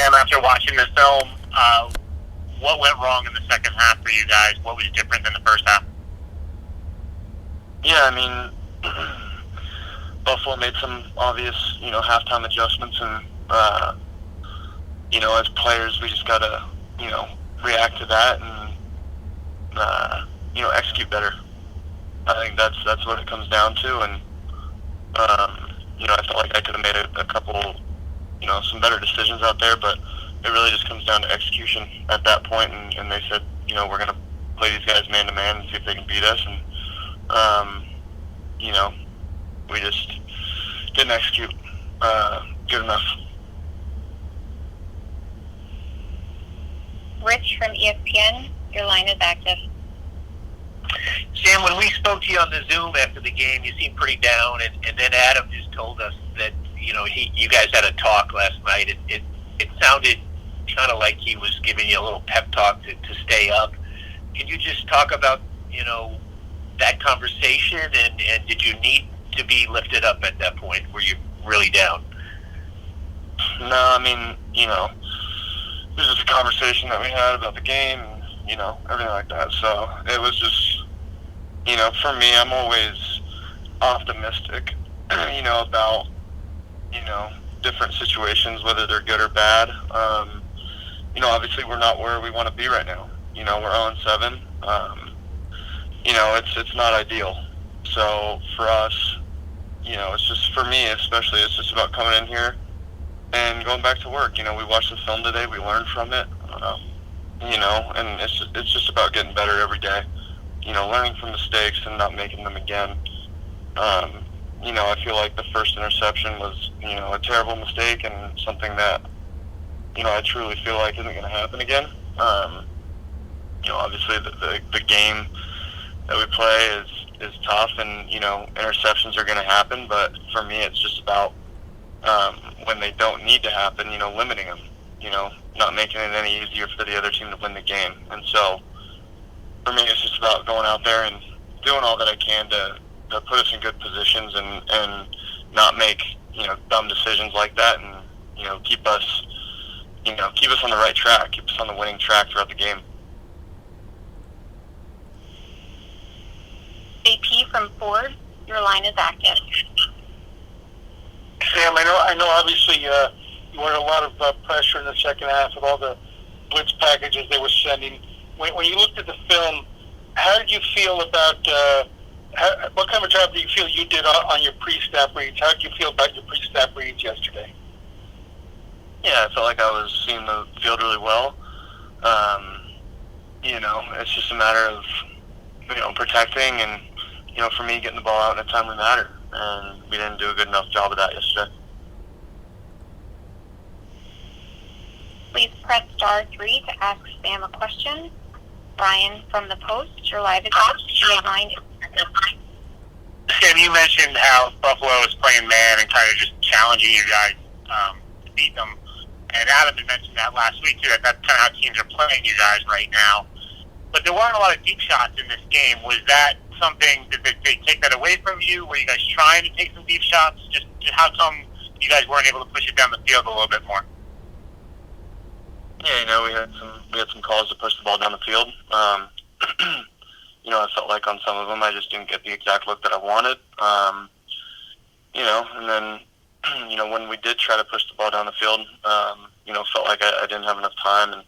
Sam, after watching the film, what went wrong in the second half for you guys? What was different than the first half? Yeah, I mean, Buffalo made some obvious, halftime adjustments, and as players, we just gotta, react to that and execute better. I think that's what it comes down to, and I felt like I could have made a couple, some better decisions out there, but it really just comes down to execution at that point, and they said, we're gonna play these guys man to man and see if they can beat us, and we just didn't execute good enough. Rich from ESPN, your line is active. Sam, when we spoke to you on the Zoom after the game, you seemed pretty down, and then Adam just told us that you guys had a talk last night. It sounded kind of like he was giving you a little pep talk to stay up. Can you just talk about that conversation, and did you need to be lifted up at that point? Were you really down? No, I mean, this is a conversation that we had about the game, and, everything like that. So it was just, for me, I'm always optimistic, about, different situations, whether they're good or bad. Obviously we're not where we want to be right now. We're 0-7. It's not ideal. So for us, it's just, for me especially, it's just about coming in here and going back to work. We watched the film today, we learned from it, and it's just about getting better every day, learning from mistakes and not making them again. I feel like the first interception was, a terrible mistake and something that, I truly feel like isn't going to happen again. Obviously the game that we play is tough, and, interceptions are going to happen, but for me it's just about when they don't need to happen, limiting them, not making it any easier for the other team to win the game. And so for me it's just about going out there and doing all that I can to put us in good positions and not make, dumb decisions like that, and, keep us on the right track, keep us on the winning track throughout the game. AP from Ford, your line is active. Sam, I know. Obviously, you wanted a lot of pressure in the second half with all the blitz packages they were sending. When you looked at the film, how did you feel about? What kind of a job do you feel you did on your pre-snap reads? How did you feel about your pre-snap reads yesterday? Yeah, I felt like I was seeing the field really well. It's just a matter of, protecting and, for me, getting the ball out in a timely manner. And we didn't do a good enough job of that yesterday. Please press star 3 to ask Sam a question. Brian from the Post, your line is active. Sam, you mentioned how Buffalo is playing man and kind of just challenging you guys to beat them. And Adam had mentioned that last week, too, that that's kind of how teams are playing you guys right now. But there weren't a lot of deep shots in this game. Was that something, did they take that away from you? Were you guys trying to take some deep shots? Just how come you guys weren't able to push it down the field a little bit more? Yeah, we had some calls to push the ball down the field. I felt like on some of them I just didn't get the exact look that I wanted. And then, when we did try to push the ball down the field, felt like I didn't have enough time. And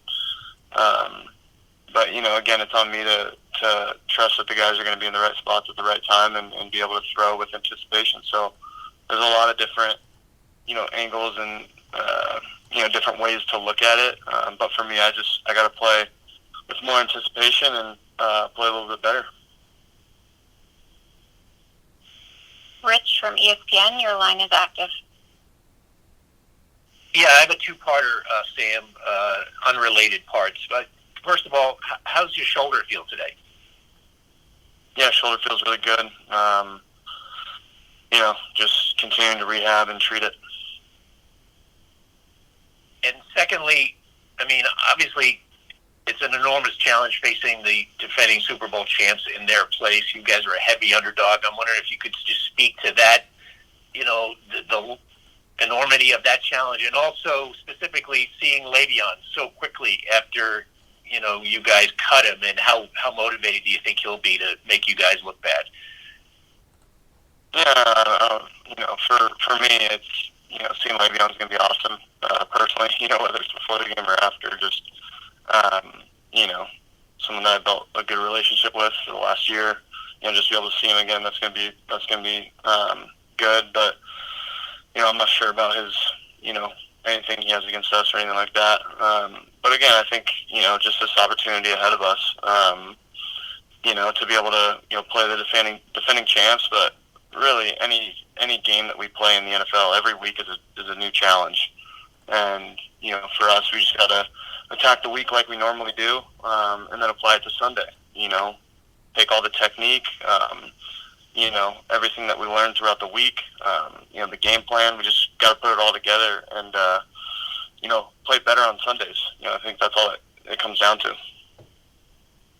but again, it's on me to trust that the guys are going to be in the right spots at the right time and be able to throw with anticipation. So there's a lot of different, angles and different ways to look at it. But for me, I got to play with more anticipation and play a little bit better. Rich from ESPN, your line is active. Yeah, I have a two-parter, Sam, unrelated parts. But first of all, how's your shoulder feel today? Yeah, shoulder feels really good. Just continuing to rehab and treat it. And secondly, obviously, it's an enormous challenge facing the defending Super Bowl champs in their place. You guys are a heavy underdog. I'm wondering if you could just speak to that, the enormity of that challenge, and also specifically seeing Le'Veon so quickly after you guys cut him, and how motivated do you think he'll be to make you guys look bad? Yeah, for me, it's seeing Le'Veon's going to be awesome. Personally, whether it's before the game or after, just someone that I built a good relationship with for the last year. Just be able to see him again. That's going to be good. But I'm not sure about his anything he has against us or anything like that. But again, I think just this opportunity ahead of us. To be able to play the defending champs, but really any game that we play in the NFL every week is a new challenge. And for us, we just gotta attack the week like we normally do, and then apply it to Sunday. Take all the technique, everything that we learned throughout the week, the game plan. We just gotta put it all together and play better on Sundays. I think that's all it comes down to.